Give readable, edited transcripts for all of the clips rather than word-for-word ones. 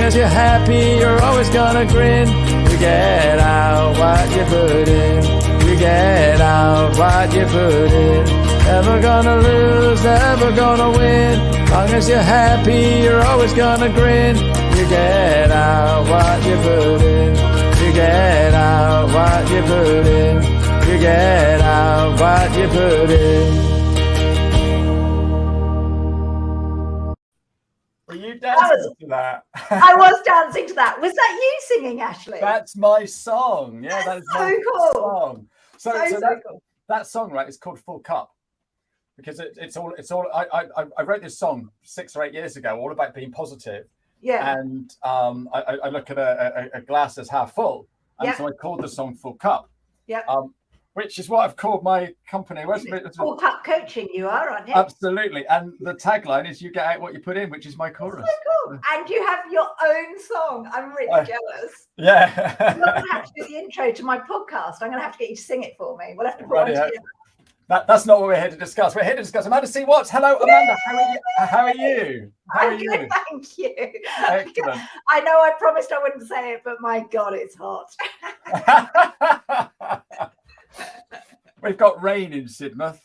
as you're happy, you're always gonna grin. You get out what you put in. You get out what you put in. Never gonna lose, never gonna win. Long as you're happy, you're always gonna grin. You get out what you put in. You get out what you put in. You get out what you put in. Were you dancing to that? I was dancing to that. Was that you singing, Ashley? That's my song. Yeah, that is so my cool. song. So Cool. That song, right, is called Full Cup. Because it's all I wrote this song 6 or 8 years ago, all about being positive. Yeah. And I look at a glass as half full. And so I called the song Full Cup. Yeah. Which is what I've called my company. Full Cup Coaching, you are, aren't you? Absolutely. And the tagline is you get out what you put in, which is my chorus. So cool. And you have your own song. I'm really jealous. Yeah. I'm going to have to do the intro to my podcast. I'm going to have to get you to sing it for me. We'll have to put one together. That's not what we're here to discuss. We're here to discuss Amanda C. Watts. Hello, Amanda. How are you? I'm good, thank you. Excellent. I know I promised I wouldn't say it, but my God, it's hot. We've got rain in Sidmouth.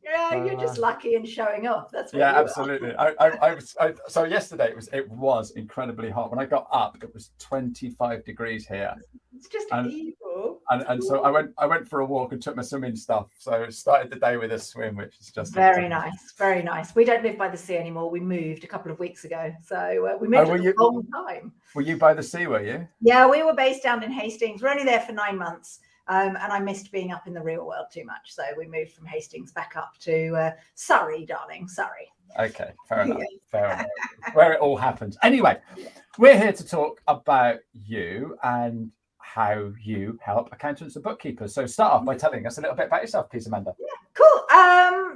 Yeah, you're just lucky and showing off. That's what absolutely. So yesterday it was incredibly hot. When I got up, it was 25 degrees here. It's just evil. And so I went for a walk and took my swimming stuff. So started the day with a swim, which is just very nice, very nice. We don't live by the sea anymore. We moved a couple of weeks ago, so we moved at the wrong time. Were you by the sea? Were you? Yeah, we were based down in Hastings. We're only there for 9 months. And I missed being up in the real world too much. So we moved from Hastings back up to Surrey, darling, Surrey. Okay, fair enough. Fair enough. Where it all happens. Anyway, we're here to talk about you and how you help accountants and bookkeepers. So start off by telling us a little bit about yourself, please, Amanda. Yeah, cool.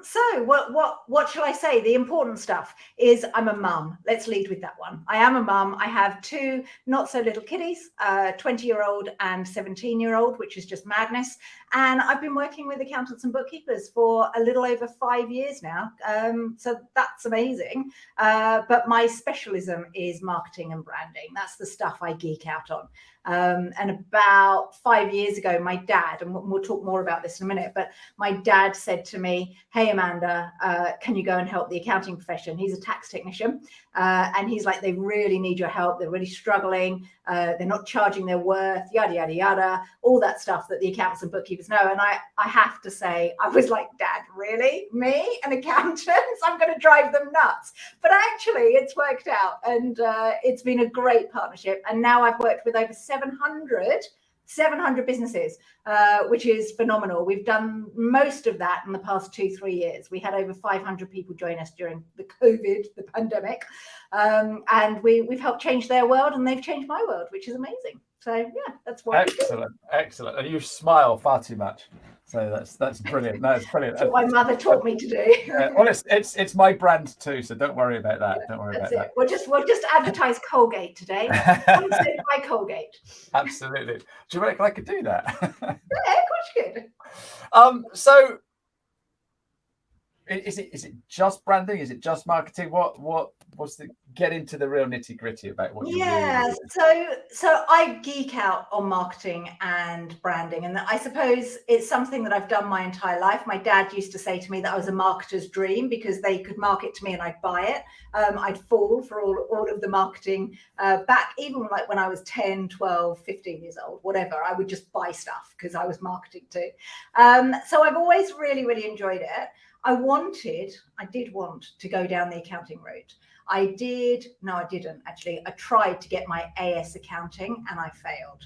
So what shall I say? The important stuff is I'm a mum. Let's lead with that one. I am a mum. I have 2 not so little kiddies, 20-year-old and 17-year-old, which is just madness. And I've been working with accountants and bookkeepers for a little over 5 years now. So that's amazing. But my specialism is marketing and branding. That's the stuff I geek out on. And about 5 years ago, my dad, and we'll talk more about this in a minute, but my dad said to me, hey, Amanda, can you go and help the accounting profession? He's a tax technician. And he's like, they really need your help. They're really struggling. They're not charging their worth, yada, yada, yada, all that stuff that the accountants and bookkeepers know. And I have to say, I was like, Dad, really? Me? An accountant? I'm going to drive them nuts. But actually, it's worked out. And it's been a great partnership. And now I've worked with over 700 businesses, which is phenomenal. We've done most of that in the past 2-3 years. We had over 500 people join us during the pandemic. And we've helped change their world and they've changed my world, which is amazing. So yeah, that's what. Excellent. And you smile far too much. So that's brilliant. No, it's brilliant. That's what my mother taught me to do. Well, it's my brand too, so don't worry about that. Don't worry about that. We'll just advertise Colgate today. By Colgate. Absolutely. Do you reckon I could do that? Yeah, of course you could. So is it just branding? Is it just marketing? What's the get into the real nitty-gritty about what you do? So I geek out on marketing and branding, and I suppose it's something that I've done my entire life. My dad used to say to me that I was a marketer's dream because they could market to me and I'd buy it. I'd fall for all of the marketing back, even like when I was 10, 12, 15 years old, whatever. I would just buy stuff because I was marketing too. So I've always really, really enjoyed it. I did want to go down the accounting route. I didn't actually. I tried to get my AS accounting and I failed.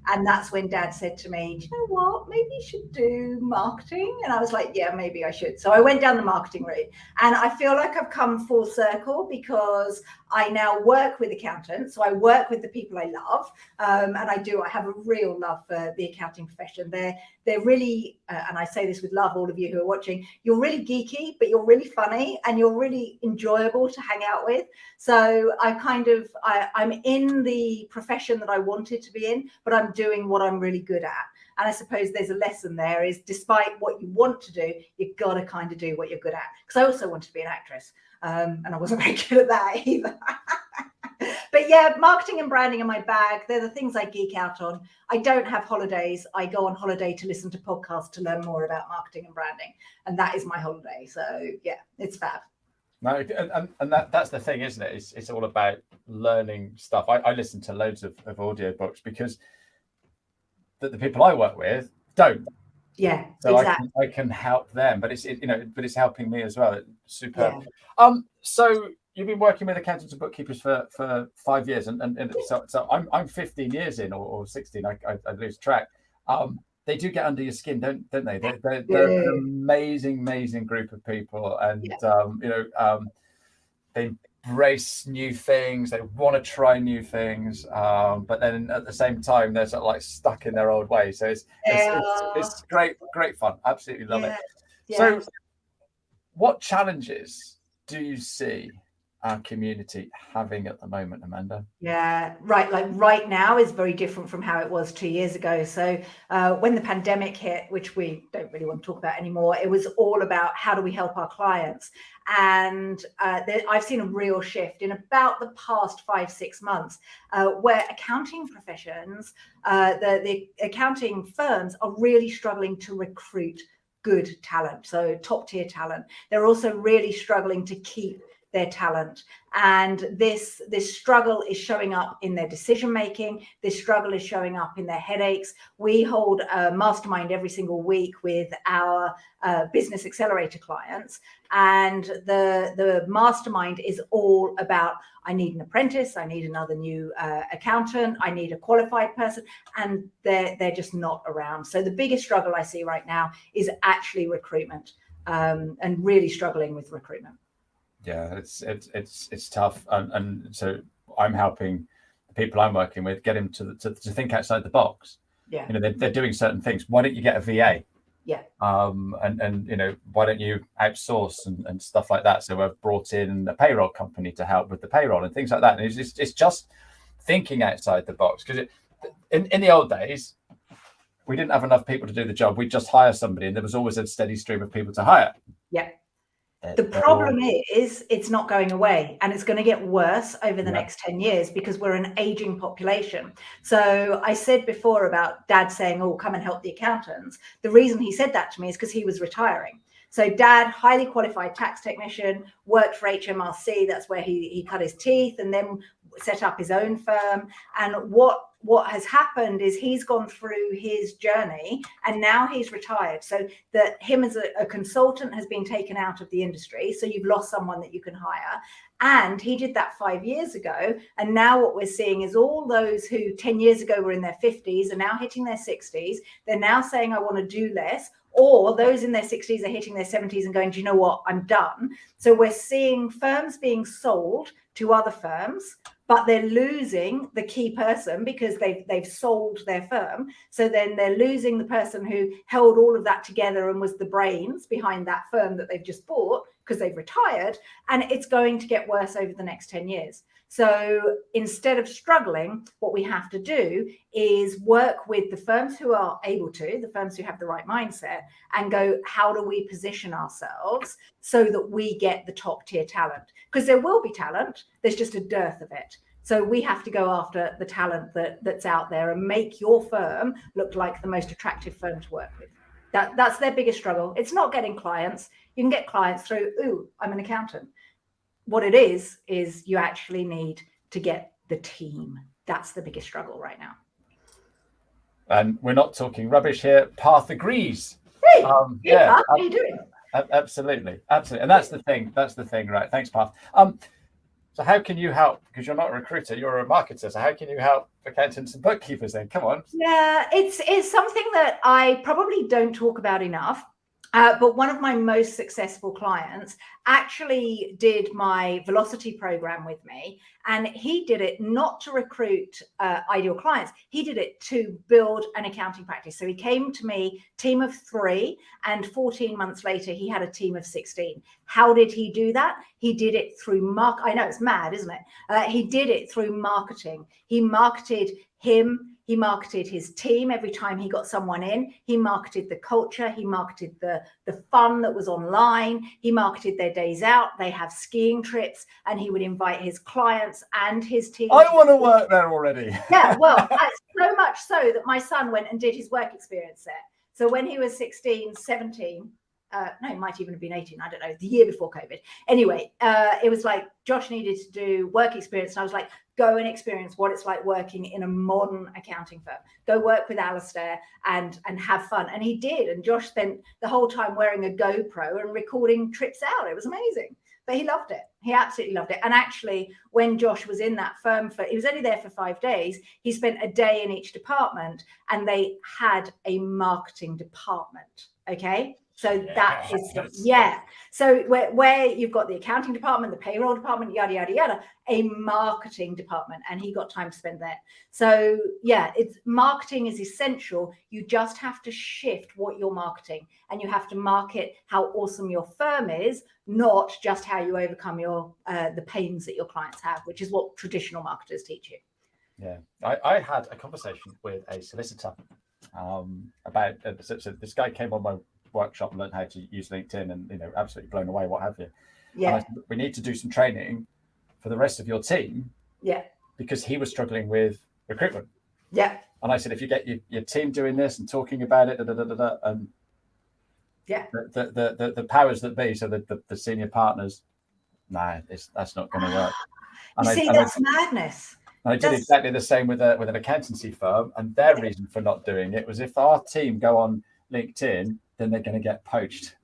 And that's when Dad said to me, do you know what, maybe you should do marketing. And I was like, yeah, maybe I should. So I went down the marketing route. And I feel like I've come full circle because I now work with accountants. So I work with the people I love. And I have a real love for the accounting profession. They're really, and I say this with love, all of you who are watching, you're really geeky, but you're really funny and you're really enjoyable to hang out with. So I'm in the profession that I wanted to be in, but I'm doing what I'm really good at. And I suppose there's a lesson there is despite what you want to do, you've got to kind of do what you're good at. Because I also wanted to be an actress and I wasn't very good at that either. But yeah, marketing and branding are my bag. They're the things I geek out on. I don't have holidays. I go on holiday to listen to podcasts to learn more about marketing and branding. And that is my holiday. So yeah, it's fab. No, and that's the thing, isn't it? It's all about learning stuff. I listen to loads of audiobooks because the people I work with don't. Yeah, so exactly. I can help them, but it's helping me as well. It's superb. Yeah. So you've been working with accountants and bookkeepers for 5 years, and so I'm 15 years in, or 16. I lose track. They do get under your skin, don't they? They're an amazing group of people, and they embrace new things. They want to try new things, but then at the same time, they're sort of like stuck in their old ways. So it's great fun. Absolutely love it. Yeah. So, what challenges do you see our community having at the moment, Amanda? Yeah, right. Like right now is very different from how it was 2 years ago. So when the pandemic hit, which we don't really want to talk about anymore, it was all about how do we help our clients. And I've seen a real shift in about the past 5-6 months where accounting professions, the accounting firms are really struggling to recruit good talent. So top tier talent. They're also really struggling to keep their talent, and this struggle is showing up in their decision making. This struggle is showing up in their headaches. We hold a mastermind every single week with our business accelerator clients, and the mastermind is all about, I need an apprentice, I need another new accountant, I need a qualified person, and they're just not around. So the biggest struggle I see right now is actually recruitment, and really struggling with recruitment. Yeah, it's tough, and so I'm helping the people I'm working with get them to think outside the box. Yeah, they're doing certain things. Why don't you get a VA? Yeah, and why don't you outsource and stuff like that? So we've brought in a payroll company to help with the payroll and things like that. And it's just thinking outside the box, because in the old days we didn't have enough people to do the job. We'd just hire somebody, and there was always a steady stream of people to hire. Yeah. The problem is it's not going away, and it's going to get worse over the next 10 years because we're an aging population. So I said before about Dad saying, oh, come and help the accountants. The reason he said that to me is because he was retiring. So Dad, highly qualified tax technician, worked for HMRC. That's where he cut his teeth, and then set up his own firm. And what has happened is he's gone through his journey, and now he's retired. So that him as a consultant has been taken out of the industry. So you've lost someone that you can hire. And he did that 5 years ago. And now what we're seeing is all those who 10 years ago were in their 50s are now hitting their 60s. They're now saying, I want to do less. Or those in their 60s are hitting their 70s and going, do you know what? I'm done. So we're seeing firms being sold to other firms, but they're losing the key person because they've sold their firm. So then they're losing the person who held all of that together and was the brains behind that firm that they've just bought because they've retired. And it's going to get worse over the next 10 years. So instead of struggling, what we have to do is work with the firms who are able to, the firms who have the right mindset, and go, how do we position ourselves so that we get the top tier talent? Because there will be talent, there's just a dearth of it. So we have to go after the talent that's out there and make your firm look like the most attractive firm to work with. That's their biggest struggle. It's not getting clients. You can get clients through, ooh, I'm an accountant. What it is you actually need to get the team. That's the biggest struggle right now. And we're not talking rubbish here. Path agrees. Hey, Path, how are you doing? Absolutely. And that's the thing, right? Thanks, Path. So how can you help? Because you're not a recruiter, you're a marketer. So how can you help accountants and bookkeepers then? Come on. Yeah, it's something that I probably don't talk about enough. But one of my most successful clients actually did my Velocity program with me, and he did it not to recruit ideal clients. He did it to build an accounting practice. So he came to me, team of 3, and 14 months later, he had a team of 16. How did he do that? He did it through I know it's mad, isn't it? He did it through marketing. He marketed him. He marketed his team every time he got someone in. He marketed the culture. He marketed the fun that was online. He marketed their days out. They have skiing trips, and he would invite his clients and his team. I want to work there already. Yeah, well, so much so that my son went and did his work experience there. So when he was 16, 17, no, it might even have been 18, I don't know, the year before COVID. Anyway, it was like Josh needed to do work experience. And I was like, go and experience what it's like working in a modern accounting firm. Go work with Alistair and have fun. And he did. And Josh spent the whole time wearing a GoPro and recording trips out. It was amazing. But he loved it. He absolutely loved it. And actually, when Josh was in that firm he was only there for 5 days, he spent a day in each department, and they had a marketing department. Okay. So that is, yeah. So where you've got the accounting department, the payroll department, yada, yada, yada, a marketing department, and he got time to spend there. So yeah, marketing is essential. You just have to shift what you're marketing, and you have to market how awesome your firm is, not just how you overcome the pains that your clients have, which is what traditional marketers teach you. Yeah, I had a conversation with a solicitor about so this guy came on my workshop and learned how to use LinkedIn, and absolutely blown away, what have you. Yeah. And I said, we need to do some training for the rest of your team. Yeah. Because he was struggling with recruitment. Yeah. And I said, if you get your team doing this and talking about it, and yeah, the powers that be, so the senior partners, that's not going to work. And that's madness. And I did exactly the same with an accountancy firm, and their reason for not doing it was, if our team go on LinkedIn, then they're going to get poached.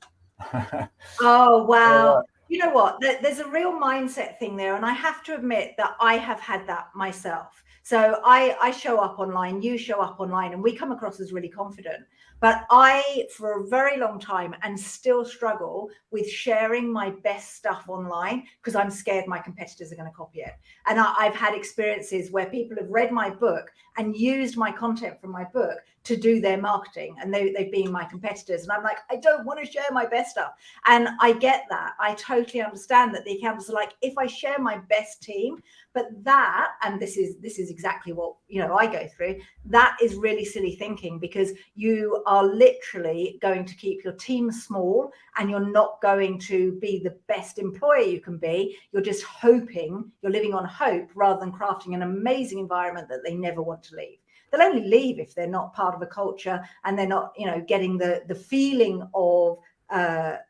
Oh, wow. You know what? There's a real mindset thing there. And I have to admit that I have had that myself. So I show up online, you show up online, and we come across as really confident. But I, for a very long time, and still struggle with sharing my best stuff online because I'm scared my competitors are going to copy it. And I've had experiences where people have read my book and used my content from my book to do their marketing, and they've been my competitors. And I'm like, I don't want to share my best stuff. And I get that. I totally understand that the accountants are like, if I share my best team, but that, and this is exactly what I go through, that is really silly thinking, because you are literally going to keep your team small, and you're not going to be the best employer you can be. You're just hoping, you're living on hope rather than crafting an amazing environment that they never want to leave. They'll only leave if they're not part of a culture, and they're not, getting the feeling of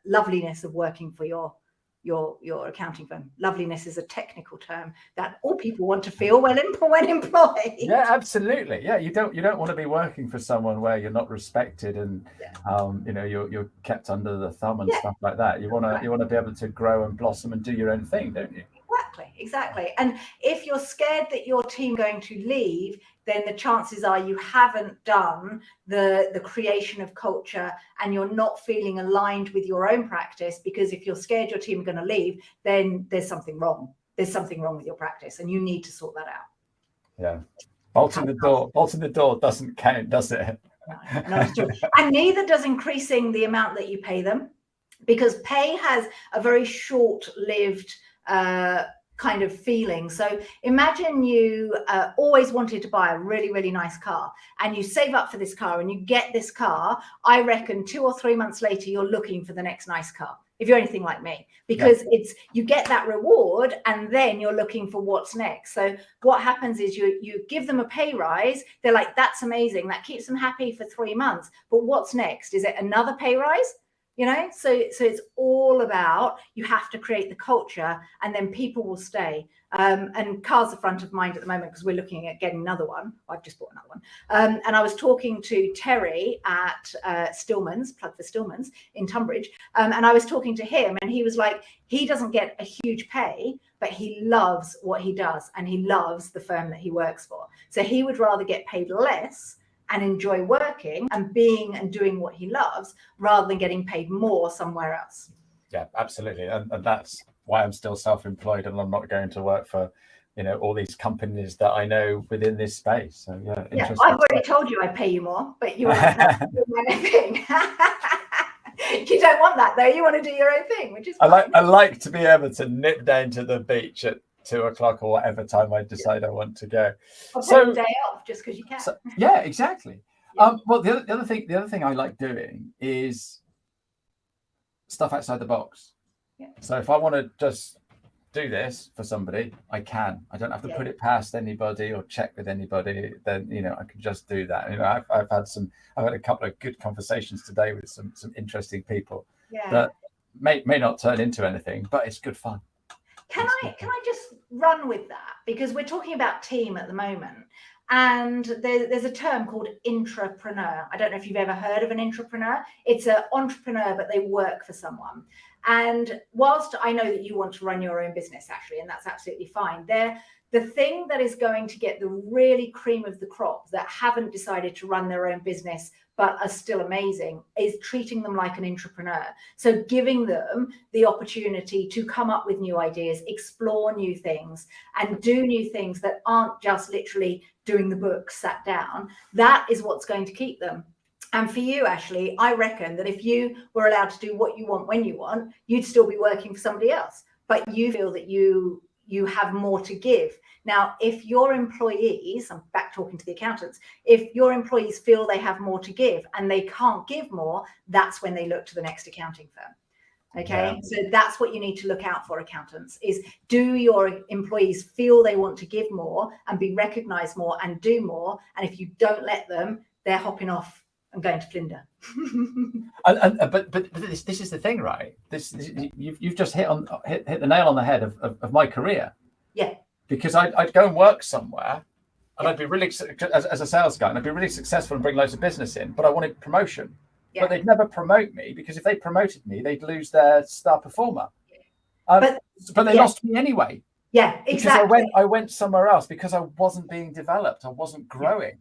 loveliness of working for your accounting firm. Loveliness is a technical term that all people want to feel when employed. Yeah, absolutely. Yeah, you don't want to be working for someone where you're not respected, and you're kept under the thumb and stuff like that. You want to be able to grow and blossom and do your own thing, don't you? Exactly. And if you're scared that your team going to leave, then the chances are you haven't done the creation of culture, and you're not feeling aligned with your own practice. Because if you're scared your team are going to leave, then there's something wrong. There's something wrong with your practice, and you need to sort that out. Yeah. Bolting the door doesn't count, does it? No, not at all. And neither does increasing the amount that you pay them, because pay has a very short-lived kind of feeling. So imagine you always wanted to buy a really, really nice car, and you save up for this car and you get this car. I reckon 2 or 3 months later, you're looking for the next nice car, if you're anything like me, because you get that reward, and then you're looking for what's next. So what happens is you give them a pay rise. They're like, that's amazing. That keeps them happy for 3 months. But what's next? Is it another pay rise? So it's all about, you have to create the culture, and then people will stay. And cars are front of mind at the moment because we're looking at getting another one. I've just bought another one. And I was talking to Terry at Stillman's, plug for Stillman's in Tunbridge. And I was talking to him, and he was like, he doesn't get a huge pay, but he loves what he does, and he loves the firm that he works for. So he would rather get paid less and enjoy working and being and doing what he loves, rather than getting paid more somewhere else. Yeah, absolutely. And that's why I'm still self-employed, and I'm not going to work for, all these companies that I know within this space. So yeah, I've already told you I pay you more, but you want to do my own thing. You don't want that though. You want to do your own thing, which is fine. I like to be able to nip down to the beach at 2 o'clock or whatever time I decide I want to go. Or take a day off just because you can. Yeah, exactly. Well, the other thing I like doing is stuff outside the box. Yeah. So if I want to just do this for somebody, I can. I don't have to put it past anybody or check with anybody. Then I can just do that. I've had a couple of good conversations today with some interesting people that may not turn into anything, but it's good fun. Can I just run with that, because we're talking about team at the moment, and there's a term called intrapreneur. I don't know if you've ever heard of an intrapreneur. It's an entrepreneur, but they work for someone. And whilst I know that you want to run your own business, Ashley, and that's absolutely fine, the thing that is going to get the really cream of the crop that haven't decided to run their own business but are still amazing is treating them like an intrapreneur. So giving them the opportunity to come up with new ideas, explore new things, and do new things that aren't just literally doing the book sat down. That is what's going to keep them. And for you, Ashley, I reckon that if you were allowed to do what you want when you want, you'd still be working for somebody else. But you feel that you have more to give. Now, if your employees, I'm back talking to the accountants, if your employees feel they have more to give and they can't give more, that's when they look to the next accounting firm. Okay, so that's what you need to look out for, accountants, is do your employees feel they want to give more and be recognized more and do more? And if you don't let them, they're hopping off and going to Flinder. But this is the thing, right? You've just hit the nail on the head of my career. Yeah. Because I'd go and work somewhere, and I'd be really as a sales guy, and I'd be really successful and bring loads of business in. But I wanted promotion. Yeah. But they'd never promote me, because if they promoted me, they'd lose their star performer. But they lost me anyway. Yeah, exactly. Because I went somewhere else because I wasn't being developed. I wasn't growing.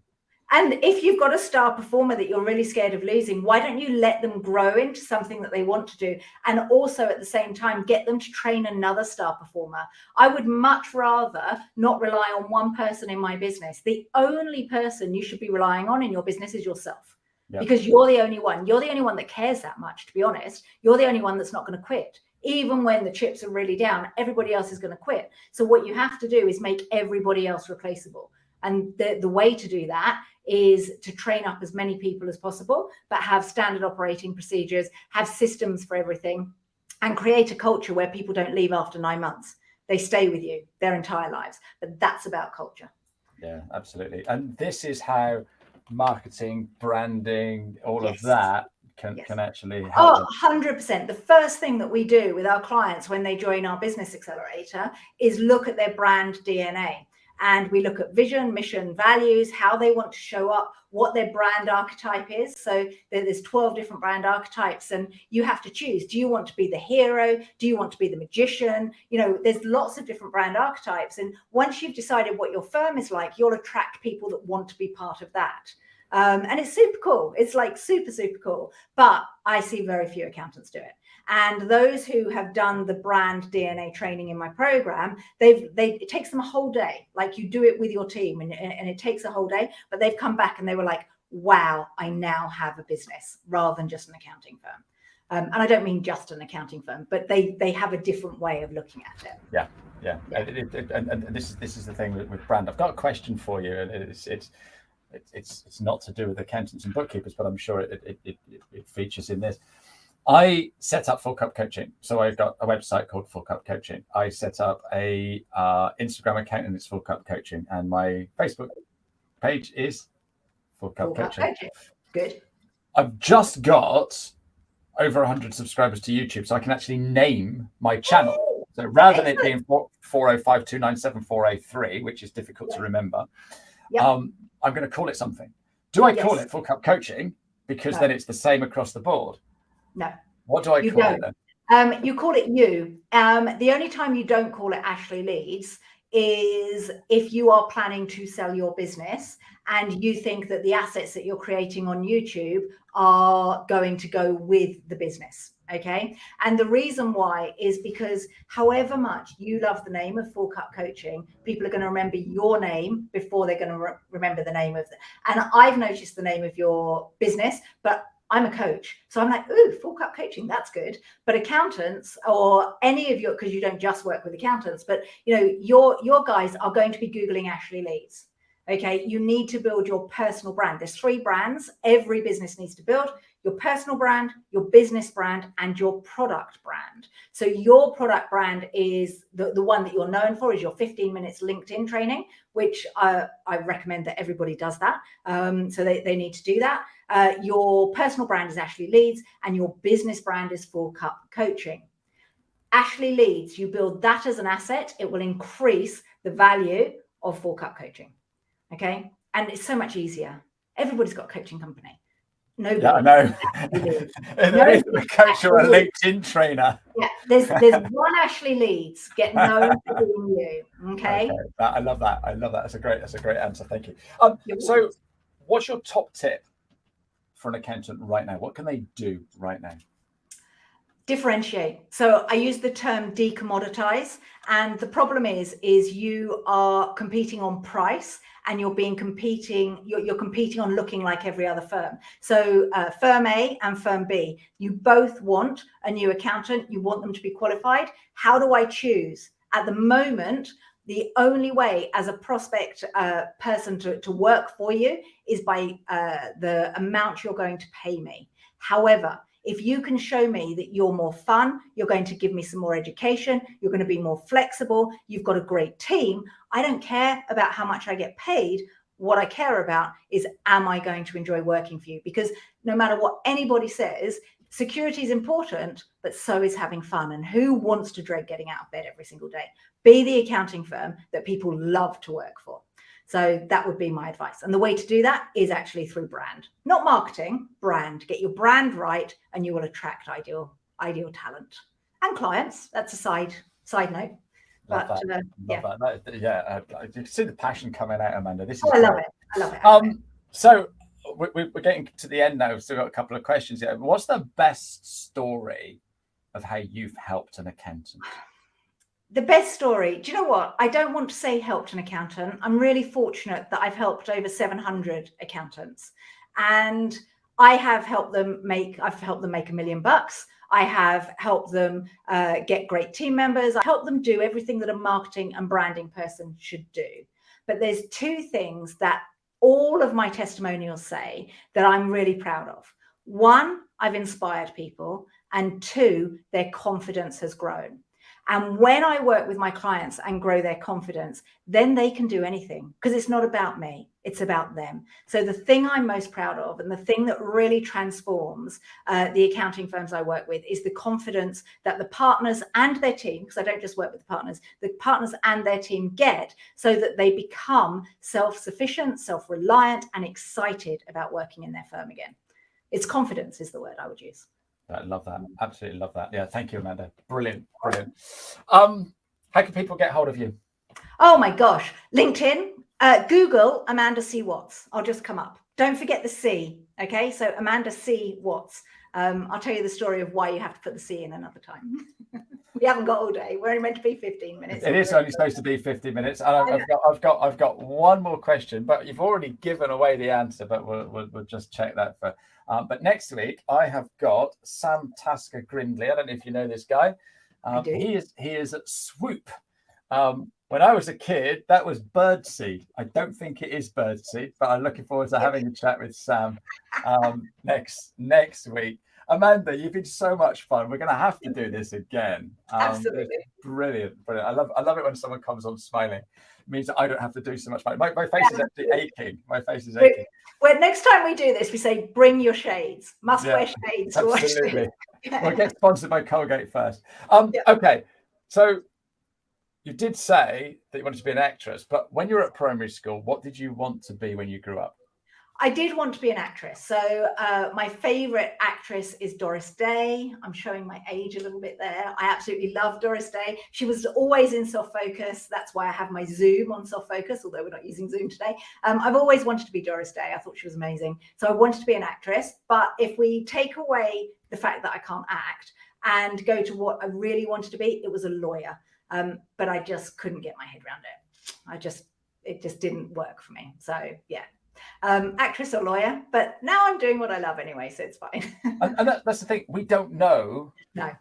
And if you've got a star performer that you're really scared of losing, why don't you let them grow into something that they want to do? And also at the same time, get them to train another star performer. I would much rather not rely on one person in my business. The only person you should be relying on in your business is yourself. Yep. Because you're the only one. You're the only one that cares that much, to be honest. You're the only one that's not going to quit. Even when the chips are really down, everybody else is going to quit. So what you have to do is make everybody else replaceable. And the way to do that is to train up as many people as possible, but have standard operating procedures, have systems for everything, and create a culture where people don't leave after 9 months. They stay with you their entire lives. But that's about culture. Yeah, absolutely. And this is how marketing, branding, all of that can actually help. 100%. The first thing that we do with our clients when they join our business accelerator is look at their brand DNA. And we look at vision, mission, values, how they want to show up, what their brand archetype is. So there's 12 different brand archetypes, and you have to choose. Do you want to be the hero? Do you want to be the magician? There's lots of different brand archetypes. And once you've decided what your firm is like, you'll attract people that want to be part of that. And it's super cool. It's like super, super cool. But I see very few accountants do it. And those who have done the brand DNA training in my program, it takes them a whole day. Like, you do it with your team and it takes a whole day, but they've come back and they were like, wow, I now have a business rather than just an accounting firm. And I don't mean just an accounting firm, but they have a different way of looking at it. Yeah. And this is the thing with brand. I've got a question for you, and it's not to do with accountants and bookkeepers, but I'm sure it features in this. I set up Full Cup Coaching. So I've got a website called Full Cup Coaching. I set up a Instagram account, and it's Full Cup Coaching. And my Facebook page is Full Cup Coaching. Good. I've just got over 100 subscribers to YouTube, so I can actually name my channel. So rather than it being 405297403, which is difficult to remember, I'm going to call it something. Do I call it Full Cup Coaching? Because then it's the same across the board. No. What do I call it then? You call it you. The only time you don't call it Ashley Leads is if you are planning to sell your business and you think that the assets that you're creating on YouTube are going to go with the business. Okay. And the reason why is because however much you love the name of Full Cup Coaching, people are going to remember your name before they're going to remember the name of and I've noticed the name of your business, but I'm a coach. So I'm like, ooh, full cup coaching, that's good. But accountants or any of your, because you don't just work with accountants, but your guys are going to be Googling Ashley Leeds. Okay, you need to build your personal brand. There's 3 brands every business needs to build: your personal brand, your business brand, and your product brand. So your product brand is the one that you're known for, is your 15 minutes LinkedIn training, which I recommend that everybody does that. So they need to do that. Your personal brand is Ashley Leeds, and your business brand is Full Cup Coaching. Ashley Leeds, you build that as an asset, it will increase the value of Full Cup Coaching. Okay, and it's so much easier. Everybody's got a coaching company. Nobody. Yeah, I know. There is a coach or a LinkedIn trainer. Yeah, there's one Ashley Leeds. Get known for being you. Okay. I love that. I love that. That's a great answer. Thank you. So, what's your top tip for an accountant right now? What can they do right now? Differentiate. So I use the term decommoditize, and the problem is you are competing on price, and you're competing on looking like every other firm. So firm A and firm B, you both want a new accountant, you want them to be qualified. How do I choose? At the moment, the only way as a prospect person to work for you is by the amount you're going to pay me. However, if you can show me that you're more fun, you're going to give me some more education, you're going to be more flexible, you've got a great team, I don't care about how much I get paid. What I care about is, am I going to enjoy working for you? Because no matter what anybody says, security is important, but so is having fun. And who wants to dread getting out of bed every single day? Be the accounting firm that people love to work for. So that would be my advice. And the way to do that is actually through brand, not marketing, brand. Get your brand right and you will attract ideal talent and clients. That's a side note. Love that. Yeah, you can see the passion coming out, Amanda. This is I love it. So we're getting to the end now. We've still got a couple of questions here. What's the best story of how you've helped an accountant? The best story, do you know what? I don't want to say helped an accountant. I'm really fortunate that I've helped over 700 accountants, and I have helped them make $1 million. I have helped them get great team members. I help them do everything that a marketing and branding person should do. But there's 2 things that all of my testimonials say that I'm really proud of. 1, I've inspired people, and 2, their confidence has grown. And when I work with my clients and grow their confidence, then they can do anything, because it's not about me, it's about them. So the thing I'm most proud of, and the thing that really transforms the accounting firms I work with, is the confidence that the partners and their team, because I don't just work with the partners and their team get, so that they become self-sufficient, self-reliant, and excited about working in their firm again. It's confidence is the word I would use. I love that. Absolutely love that. Yeah, thank you, Amanda. Brilliant. How can people get hold of you? Oh my gosh, LinkedIn, Google Amanda C. Watts. I'll just come up. Don't forget the C. Okay, so Amanda C. Watts. I'll tell you the story of why you have to put the C in another time. We haven't got all day. We're only meant to be 15 minutes. It is only supposed to be 50 minutes. And I've got one more question, but you've already given away the answer. But we'll just check that for. But next week I have got Sam Tasker Grindley. I don't know if you know this guy. He is at Swoop. When I was a kid, that was birdseed. I don't think it is birdseed, but I'm looking forward to having a chat with Sam next week. Amanda, you've been so much fun. We're going to have to do this again. Absolutely. Brilliant. I love it when someone comes on smiling. It means that I don't have to do so much. My face is actually aching. My face is aching. Well, next time we do this, we say, bring your shades. Must wear shades. Absolutely. We'll get sponsored by Colgate first. Okay. So you did say that you wanted to be an actress, but when you were at primary school, what did you want to be when you grew up? I did want to be an actress. So my favorite actress is Doris Day. I'm showing my age a little bit there. I absolutely love Doris Day. She was always in Soft Focus. That's why I have my Zoom on Soft Focus, although we're not using Zoom today. I've always wanted to be Doris Day. I thought she was amazing. So I wanted to be an actress. But if we take away the fact that I can't act and go to what I really wanted to be, it was a lawyer. But I just couldn't get my head around it. It just didn't work for me. So yeah. actress or lawyer, but now I'm doing what I love anyway, so it's fine. And that's the thing, we don't know. No.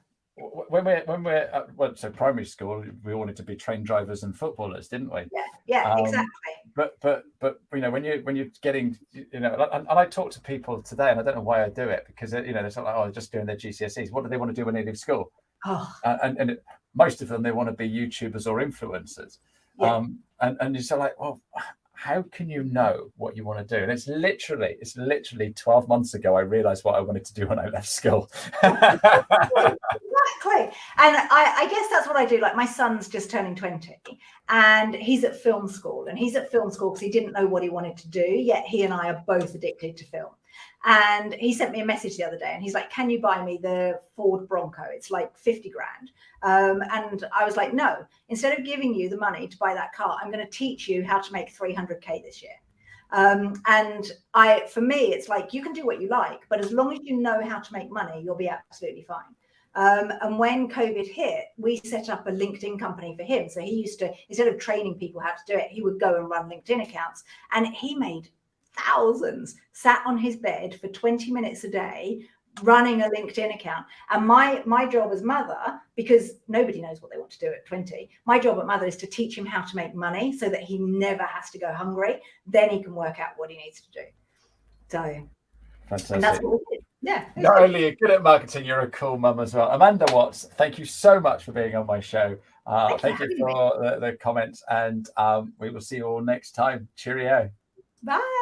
When we're at, well, so primary school, we wanted to be train drivers and footballers, didn't we? Yeah, exactly. But you know, when you're getting, you know, and I talk to people today, and I don't know why I do it, because you know, they're sort of like, oh, they're just doing their GCSEs. What do they want to do when they leave school? Oh. And most of them, they want to be YouTubers or influencers. Yeah. And you're sort of like, well, how can you know what you want to do? And it's literally 12 months ago I realized what I wanted to do when I left school. Exactly. And I guess that's what I do. Like, my son's just turning 20 and he's at film school, and he's at film school because he didn't know what he wanted to do, yet he and I are both addicted to film. And he sent me a message the other day and he's like, can you buy me the Ford Bronco? It's like 50 grand. And I was like, no, instead of giving you the money to buy that car, I'm going to teach you how to make 300K this year. And for me, it's like, you can do what you like, but as long as you know how to make money, you'll be absolutely fine. And when COVID hit, we set up a LinkedIn company for him. So he used to, instead of training people how to do it, he would go and run LinkedIn accounts, and he made thousands, sat on his bed for 20 minutes a day running a LinkedIn account. And my job as mother, because nobody knows what they want to do at 20, my job at mother is to teach him how to make money so that he never has to go hungry. Then he can work out what he needs to do. So fantastic. And that's what we did. Yeah. Not only are you good at marketing, you're a cool mum as well. Amanda Watts, thank you so much for being on my show. Thank you for the comments, and we will see you all next time. Cheerio. Bye.